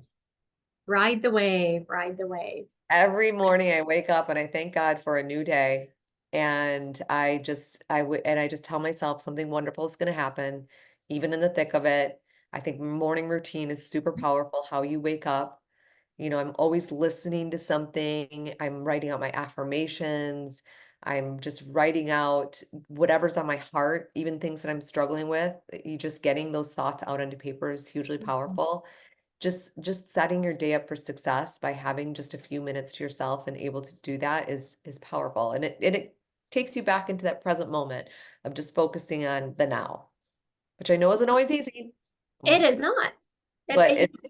ride the wave, ride the wave. Every morning I wake up and I thank God for a new day. And I just tell myself something wonderful is going to happen, even in the thick of it. I think morning routine is super powerful, how you wake up. I'm always listening to something. I'm writing out my affirmations. I'm just writing out whatever's on my heart, even things that I'm struggling with. You just getting those thoughts out onto paper is hugely powerful. Just setting your day up for success by having just a few minutes to yourself and able to do that is powerful. And it takes you back into that present moment of just focusing on the now, which I know isn't always easy. It Mm, is not. but it's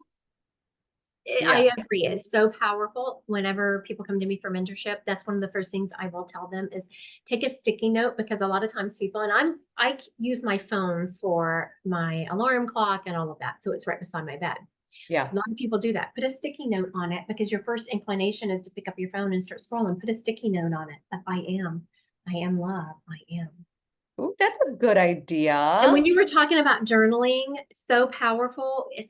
yeah, I agree. It's so powerful. Whenever people come to me for mentorship, that's one of the first things I will tell them is take a sticky note, because a lot of times people, and I use my phone for my alarm clock and all of that. So it's right beside my bed. yeah. A lot of people do that. Put a sticky note on it, because your first inclination is to pick up your phone and start scrolling. Put a sticky note on it of I am love. I am. Ooh, that's a good And when idea. you were talking about journaling, so powerful. Is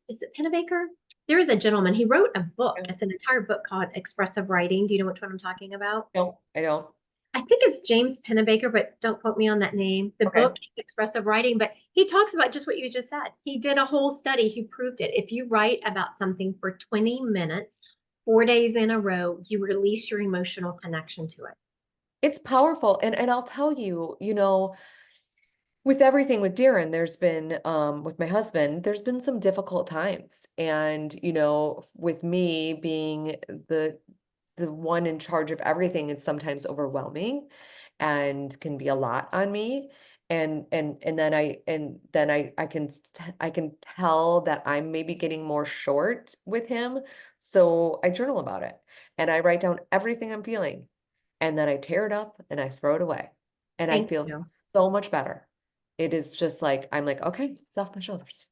it Pennebaker? There is a gentleman. He wrote a book. It's an entire book called Expressive Writing. Do you know which one I'm talking about? No, I don't. I think it's James Pennebaker, but don't quote me on that name. The Okay. book is Expressive Writing, but he talks about just what you just said. He did a whole study. He proved it. If you write about something for 20 minutes, 4 days in a row, you release your emotional connection to it. It's powerful. And I'll tell you, with everything with Darren, there's been with my husband, there's been some difficult times. And, with me being the one in charge of everything, it's sometimes overwhelming and can be a lot on me. And then I can tell that I'm maybe getting more short with him. So I journal about it and I write down everything I'm feeling. And then I tear it up and I throw it away. And I Thank feel you. so much better. It is just like, I'm like, okay, it's off my shoulders.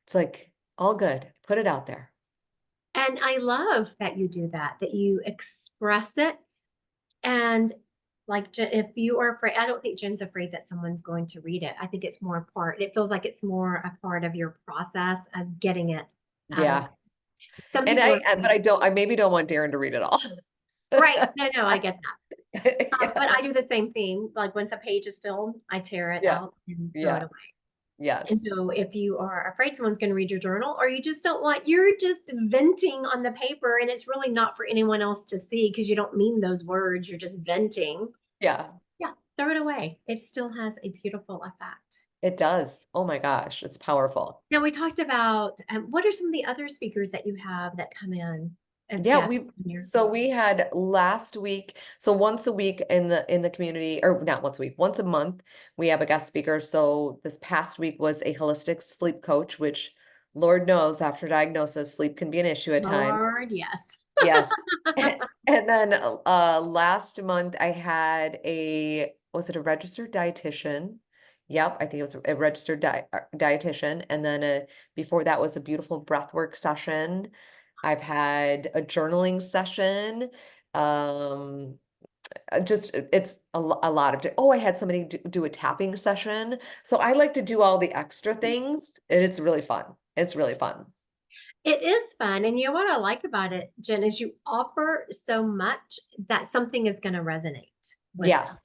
It's like all good. Put it out there. And I love that you do that, that you express it. And like, if you are afraid, I don't think Jen's afraid that someone's going to read it. I think it's more a part, it feels like it's more a part of your process of getting it out of Yeah. some And people are but I maybe don't want Darren to read it all. right. No, no, I get that. But Yeah. I do the same thing. Like once a page is filled, I tear it Yeah. out and throw it Yeah. away. And Yes. so if you are afraid someone's going to read your journal, or you just don't want, you're just venting on the paper and it's really not for anyone else to see because you don't mean those words, you're just venting. Yeah. Yeah, throw it away. It still has a beautiful effect. It does. Oh my gosh, it's powerful. Now we talked about what are some of the other speakers that you have that come in as Yeah, guests in your we had last week, so once a week in the community, or not once a week, once a month, we have a guest speaker. So this past week was a holistic sleep coach, which Lord knows after diagnosis, sleep can be an issue at times. Lord, yes. Yes. And then last month I had was it a registered dietitian? Yep, I think it was a registered dietitian. And then before that was a beautiful breathwork session. I've had a journaling session. Um, just it's a lot of oh, I had somebody do a tapping session. So I like to do all the extra things, and it's really fun. It's really fun. It is fun. And you know what I like about it, Jen, is you offer so much that something is going to resonate with some. Yes.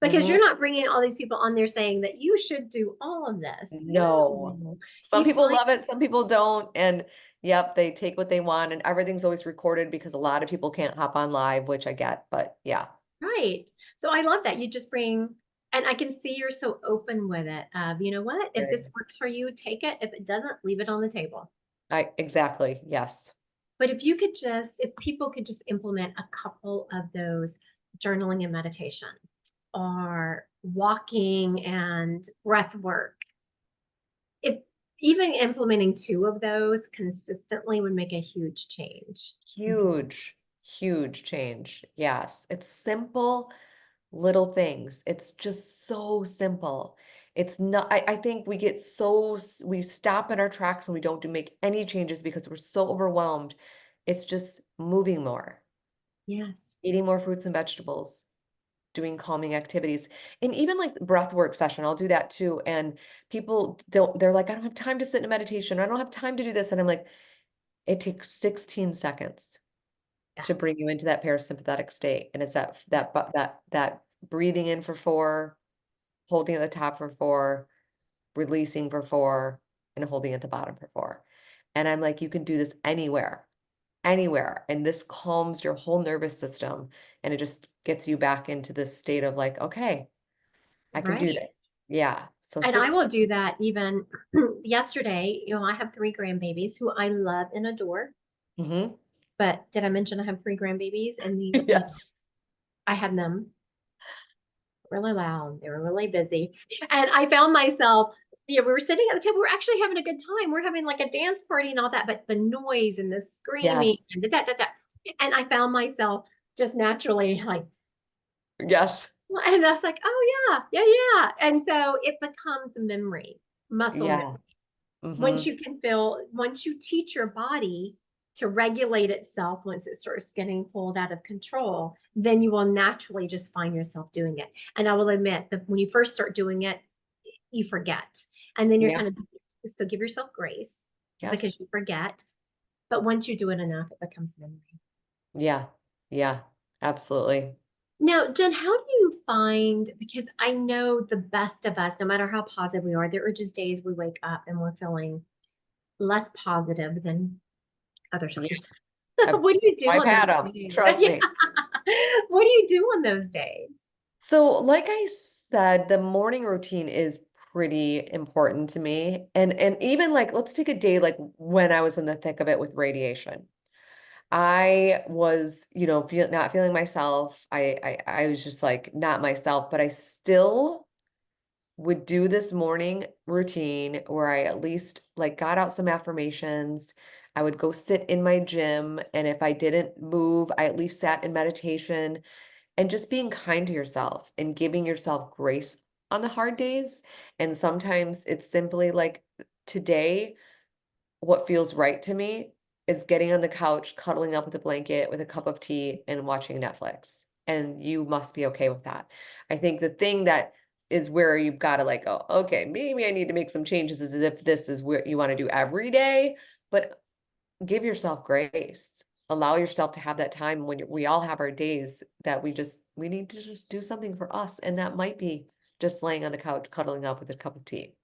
Because Hmm. you're not bringing all these people on there saying that you should do all of this. No. No, Some you people find love it, some people don't. And yep, they take what they want and everything's always recorded because a lot of people can't hop on live, which I get, but yeah, right. So I love that you just bring, and I can see you're so open with it. You know what? If very. this works for you, take it. If it doesn't, leave it on the table. Exactly. Yes. But if you could just, if people could just implement a couple of those journaling and meditation, or walking and breath work, if even implementing two of those consistently would make a huge change. Huge, huge change. Yes. It's simple little things. It's just so simple. It's not, I think we get we stop in our tracks and we don't make any changes because we're so overwhelmed. It's just moving more, Yes. eating more fruits and vegetables, doing calming activities, and even like breath work session, I'll do that too. And people don't, they're like, I don't have time to sit in a meditation. I don't have time to do this. And I'm like, it takes 16 seconds to Yes. bring you into that parasympathetic state. And it's that breathing in for 4, holding at the top for 4, releasing for 4, and holding at the bottom for 4. And I'm like, you can do this anywhere, anywhere. And this calms your whole nervous system. And it just gets you back into this state of like, okay, I can do Right. this. Yeah. So And I 16. will do that even yesterday. I have 3 grandbabies who I love and adore. Hmm. But did I mention I have 3 grandbabies? And these weeks Yes. I had them really loud. They were really busy. And I found myself, we were sitting at the table. We're actually having a good time. We're having like a dance party and all that, but the noise and the screaming Yes. and the da da da. And I found myself just naturally like, Yes. and I was like, oh yeah, yeah, yeah. And so it becomes a memory, muscle memory. Yeah. Hmm. Once you teach your body to regulate itself, once it starts getting pulled out of control, then you will naturally just find yourself doing it. And I will admit that when you first start doing it, you forget. And then you're Yeah. kind of, so give yourself grace Yes. because you forget. But once you do it enough, it becomes memory. Yeah. Yeah. Absolutely. Now, Jen, how do you find, because I know the best of us, no matter how positive we are, there are just days we wake up and we're feeling less positive than other Yeah. times. I've, What do you do I've on those had them. days? Trust Yeah. me. What do you do on those days? So, like I said, the morning routine is pretty important to me. And even like let's take a day like when I was in the thick of it with radiation. I was, not feeling myself. I was just like not myself, but I still would do this morning routine where I at least like got out some affirmations. I would go sit in my gym, and if I didn't move, I at least sat in meditation, and just being kind to yourself and giving yourself grace on the hard days. And sometimes it's simply like today, what feels right to me is getting on the couch, cuddling up with a blanket with a cup of tea and watching Netflix. And you must be okay with that. I think the thing that is where you've got to like go, okay, maybe I need to make some changes is if this is what you want to do every day, but give yourself grace. Allow yourself to have that time when we all have our days that we need to just do something for us. And that might be just laying on the couch, cuddling up with a cup of tea.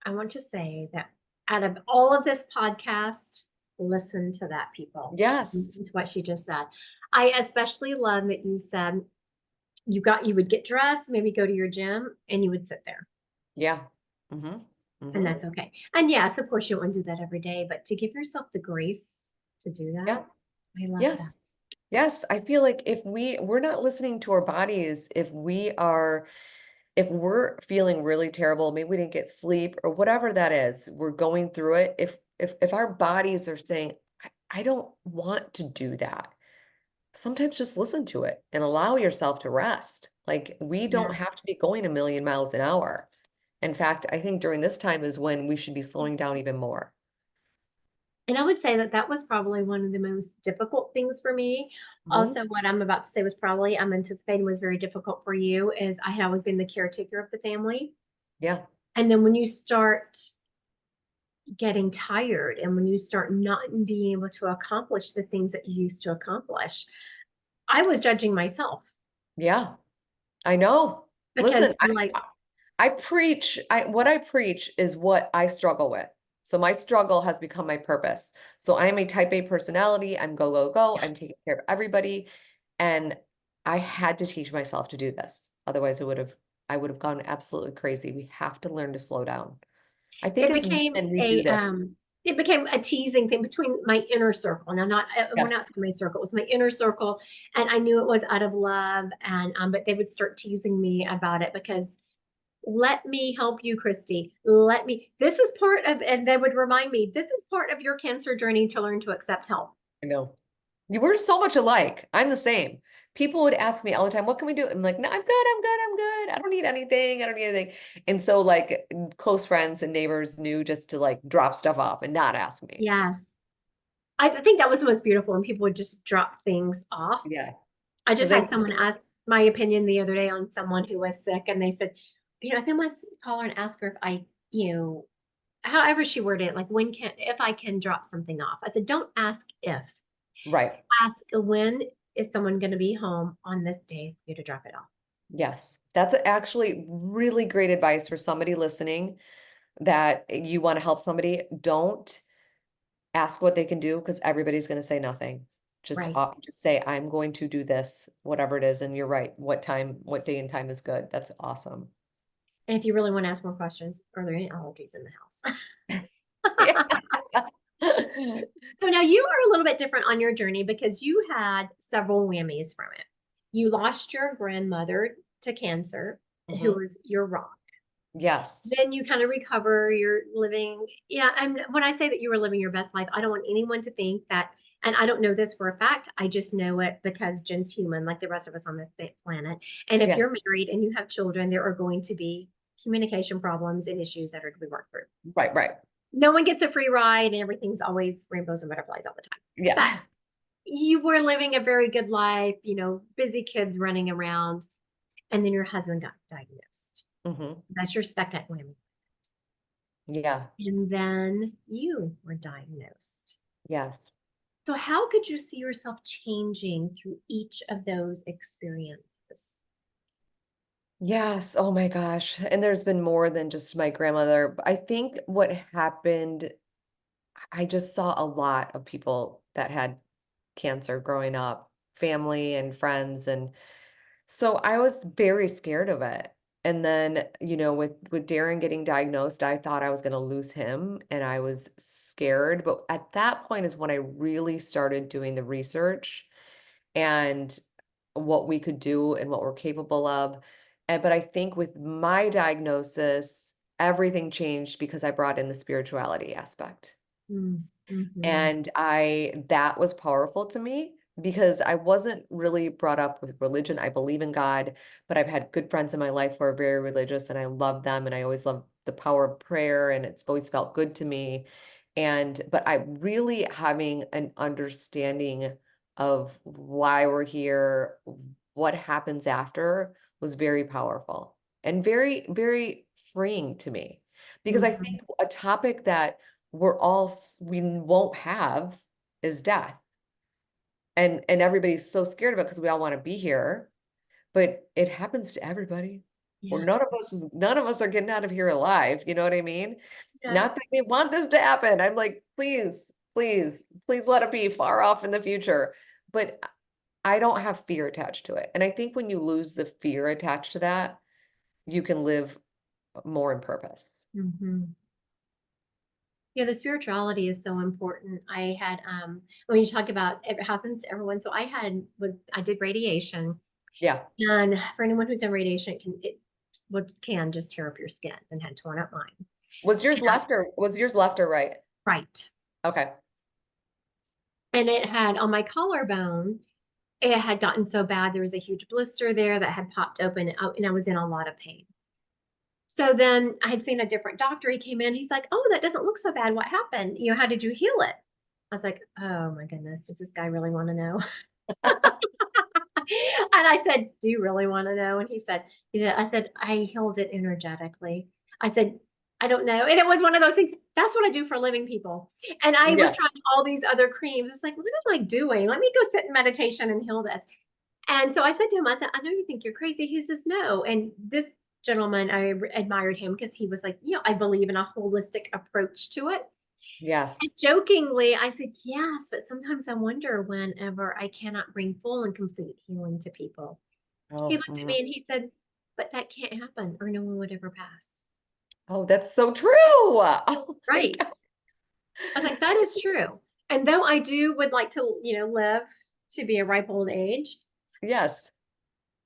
I want to say that out of all of this podcast, listen to that, people. Yes. Listen to what she just said. I especially love that you said you would get dressed, maybe go to your gym, and you would sit there. Yeah. Mm-hmm. And Mm-hmm. that's okay. And yes, of course, you wouldn't do that every day, but to give yourself the grace to do Yeah. that, I love Yes. that. Yes. I feel like if we're not listening to our bodies, if we're feeling really terrible, maybe we didn't get sleep or whatever that is, we're going through it. If our bodies are saying, I don't want to do that, sometimes just listen to it and allow yourself to rest. Like we don't Yeah. have to be going a million miles an hour. In fact, I think during this time is when we should be slowing down even more. And I would say that that was probably one of the most difficult things for me. Mhm. Also, what I'm about to say was probably, I'm anticipating was very difficult for you, is I had always been the caretaker of the family. Yeah. And then when you start getting tired and when you start not being able to accomplish the things that you used to accomplish, I was judging myself Yeah. I know. because Listen, I'm like, what I preach is what I struggle with. So my struggle has become my purpose. So I am a type A personality. I'm go, go, go. yeah. I'm taking care of everybody. And I had to teach myself to do this. Otherwise I would have gone absolutely crazy. We have to learn to slow down. I think it as became women, we do a this. it became a teasing thing between my inner circle. Now, not when Yes. outside my circle, it was my inner circle, and I knew it was out of love. And but they would start teasing me about it because let me help you, Christy. Let me. This is part of, and they would remind me, this is part of your cancer journey to learn to accept help. I know. We're so much alike. I'm the same. People would ask me all the time, what can we do? I'm like, no, I'm good. I'm good. I'm good. I don't need anything. I don't need anything. And so like close friends and neighbors knew just to like drop stuff off and not ask me. Yes. I think that was the most beautiful when people would just drop things off. Yeah. I Cause just they, had someone ask my opinion the other day on someone who was sick, and they said, I think I must call her and ask her if you know, however she worded it, like if I can drop something off. I said, don't ask if, right. ask when is someone going to be home on this day for you to drop it off. Yes. That's actually really great advice for somebody listening that you want to help somebody. Don't ask what they can do because everybody's going to say nothing. Right. Just say, I'm going to do this, whatever it is. And you're right. What day and time is good. That's awesome. And if you really want to ask more questions, are there any allergies in the house? Yeah. So now you are a little bit different on your journey because you had several whammies from it. You lost your grandmother to cancer, who Mhm. was your rock. Yes. Then you kind of recover, you're living, yeah. And when I say that you were living your best life, I don't want anyone to think that, and I don't know this for a fact, I just know it because Jen's human, like the rest of us on this planet. And if Yeah. you're married and you have children, there are going to be communication problems and issues that are to be worked through. Right. Right. No one gets a free ride and everything's always rainbows and butterflies all the time. But Yeah. you were living a very good life, busy kids running around, and then your husband got diagnosed. Hmm. That's your second whammy. Yeah. And then you were diagnosed. Yes. So, how could you see yourself changing through each of those experiences? Yes. Oh my gosh. And there's been more than just my grandmother. I think what happened, I just saw a lot of people that had cancer growing up, family and friends. And so I was very scared of it. And then, with Darren getting diagnosed, I thought I was going to lose him and I was scared. But at that point is when I really started doing the research and what we could do and what we're capable of. But I think with my diagnosis, everything changed because I brought in the spirituality aspect. Mm-hmm. And that was powerful to me because I wasn't really brought up with religion. I believe in God, but I've had good friends in my life who are very religious and I love them and I always love the power of prayer and it's always felt good to me. But I really having an understanding of why we're here, what happens after was very powerful and very, very freeing to me because I Mm-hmm. think a topic that we won't have is death. And everybody's so scared of it because we all want to be here, but it happens to everybody. Or Yeah. none of us are getting out of here alive. You know what I mean? Yes. Not that we want this to happen. I'm like, please, please, please let it be far off in the future. But I don't have fear attached to it. And I think when you lose the fear attached to that, you can live more in purpose. Mm-hmm. Yeah, the spirituality is so important. I had when you talk about it happens to everyone. So I did radiation, Yeah. and for anyone who's in radiation, can just tear up your skin, and had torn up mine. Was yours left or right? Right. Okay. And it had on my collarbone, it had gotten so bad there was a huge blister there that had popped open, and I was in a lot of pain. So then I had seen a different doctor. He came in. He's like, "Oh, that doesn't look so bad. What happened? How did you heal it?" I was like, "Oh my goodness, does this guy really want to know?" And I said, "Do you really want to know?" And I said, "I healed it energetically." I said, "I don't know." And it was one of those things. That's what I do for living people. And I was Yeah. trying all these other creams. It's like, what am I doing? Let me go sit in meditation and heal this. And so I said to him, I said, "I know you think you're crazy." He says, "No." And this gentleman, admired him because he was like, I believe in a holistic approach to it. Yes. And jokingly, I said, "Yes, but sometimes I wonder whenever I cannot bring full and complete healing to people." He Oh, looked at me and he said, "But that can't happen or no one would ever pass." oh, that's so true. Oh my Right. God. I was like, "That is true." And though I would like to, live to be a ripe old age, Yes.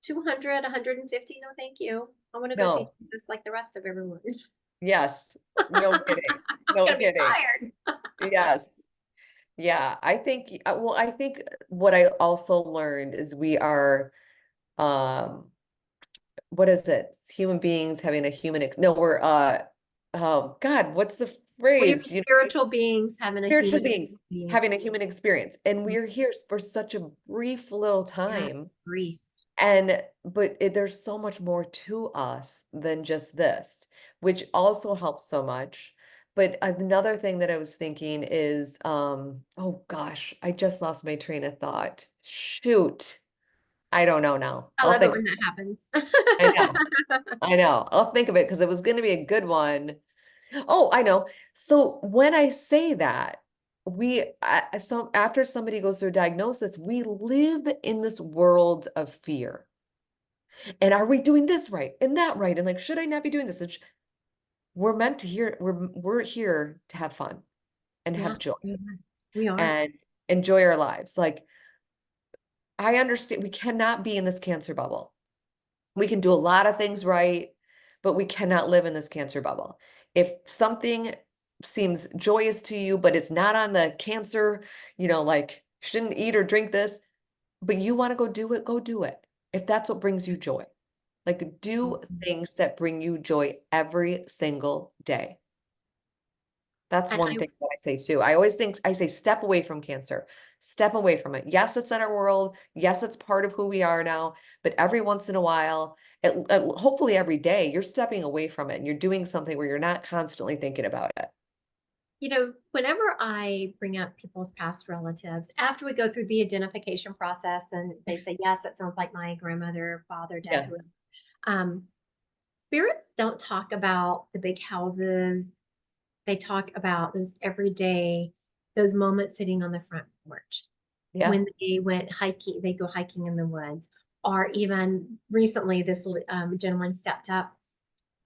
200, 150, no, thank you. I want to go see No. Jesus like the rest of everyone. Yes. No kidding. I'm No gonna be kidding. tired. Yes. Yeah, I think, well, I think what I also learned is we are, um, what is it? Human beings having a human, no, we're, oh God, what's the We are phrase? spiritual beings having a Spiritual human beings experience. having a human experience, and we're here for such a brief little Yes, time. grief. There's so much more to us than just this, which also helps so much. But another thing that I was thinking is, oh gosh, I just lost my train of thought. Shoot. I don't know now. I I'll love it think. when that happens. I know. I know. I'll think of it because it was going to be a good one. Oh, I know. So when I say that, so after somebody goes through a diagnosis, we live in this world of fear. And are we doing this right and that right? And like, should I not be doing this? We're meant to hear, we're here to have fun and Yeah, have joy we are. We are. and enjoy our lives. Like, I understand we cannot be in this cancer bubble. We can do a lot of things right, but we cannot live in this cancer bubble. If something seems joyous to you, but it's not on the cancer, like shouldn't eat or drink this, but you want to go do it. If that's what brings you joy. Like, do Mhm. things that bring you joy every single day. That's And one thing that I say too. I always think I say step away from cancer, step away from it. Yes, it's in our world. Yes, it's part of who we are now. But every once in a while, hopefully every day, you're stepping away from it and you're doing something where you're not constantly thinking about it. whenever I bring up people's past relatives, after we go through the identification process and they say, yes, that sounds like my grandmother, father, dad, Yeah. whoever, um, spirits don't talk about the big houses. They talk about those everyday, those moments sitting on the front porch Yeah. when they went hiking, they go hiking in the woods. Or even recently, this gentleman stepped up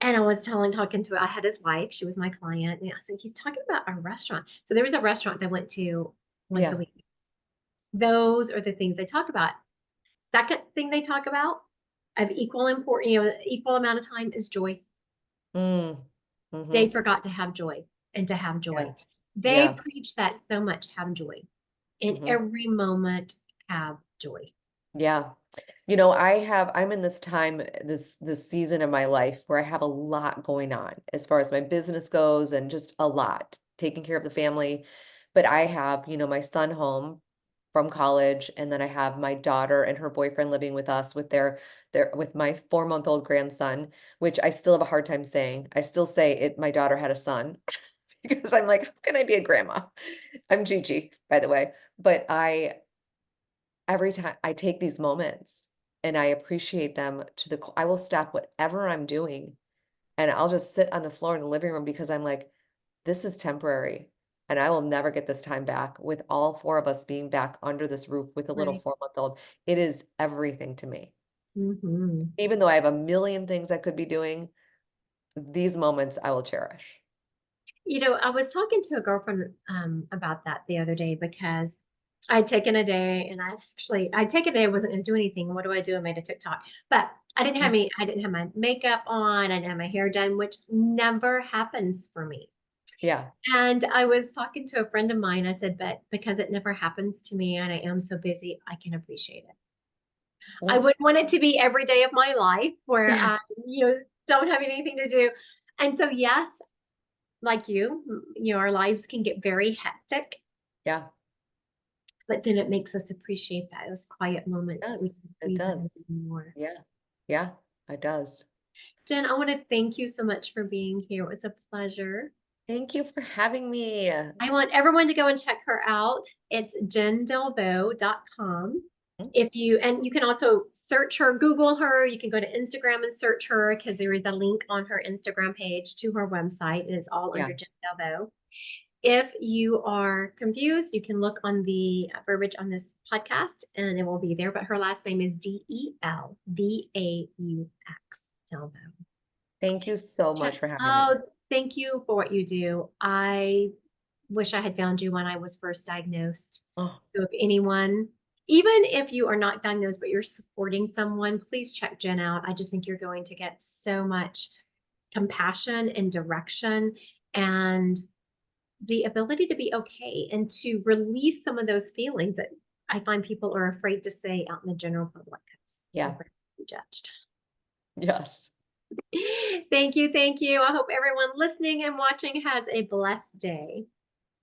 and I was talking to, I had his wife, she was my client. And I said, he's talking about a restaurant. So there was a restaurant that I went to once a Yeah. week. Those are the things they talk about. Second thing they talk about of equal important, equal amount of time is joy. Mm. They Mm-hmm. forgot to have joy and to have Yeah. joy. They Yeah. preach that so much, have joy. In Mm-hmm. every moment, have joy. Yeah. I'm in this time, this season of my life where I have a lot going on as far as my business goes and just a lot, taking care of the family. But I have, my son home from college, and then I have my daughter and her boyfriend living with us with with my 4-month-old grandson, which I still have a hard time saying. I still say it my daughter had a son because I'm like, how can I be a grandma? I'm Gigi, by the way. But every time I take these moments and I appreciate them I will stop whatever I'm doing and I'll just sit on the floor in the living room because I'm like, this is temporary and I will never get this time back with all four of us being back under this roof with a little Right. 4-month-old. It is everything to me. Mm-hmm. Even though I have a million things I could be doing, these moments I will cherish. I was talking to a girlfriend about that the other day because I'd taken a day and I'd taken a day, I wasn't going to do anything. What do I do? I made a TikTok, but Yeah. I didn't have my makeup on. I didn't have my hair done, which never happens for me. Yeah. And I was talking to a friend of mine. I said, but because it never happens to me and I am so busy, I can appreciate it. I Mm. wouldn't want it to be every day of my life where I, don't have anything to do. And so, yes, like our lives can get very hectic, Yeah. but then it makes us appreciate those quiet It moments that we does. can It squeeze in does. more. Yeah. Yeah. It does. Jen, I want to thank you so much for being here. It was a pleasure. Thank you for having me. I want everyone to go and check her out. It's jendelvaux.com. Mm. And you can also search her, Google her. You can go to Instagram and search her because there is a link on her Instagram page to her website. It is all Yeah. under Jen Delvaux. If you are confused, you can look on the verbiage on this podcast and it will be there. But her last name is Delvaux, Delvaux. Thank you so much Check. for having me. Oh, thank you for what you do. I wish I had found you when I was first diagnosed. Oh, So if anyone, even if you are not diagnosed, but you're supporting someone, please check Jen out. I just think you're going to get so much compassion and direction. And the ability to be okay and to release some of those feelings that I find people are afraid to say out in the general public because they're Yeah. afraid to be judged. Yes. Thank you. Thank you. I hope everyone listening and watching has a blessed day.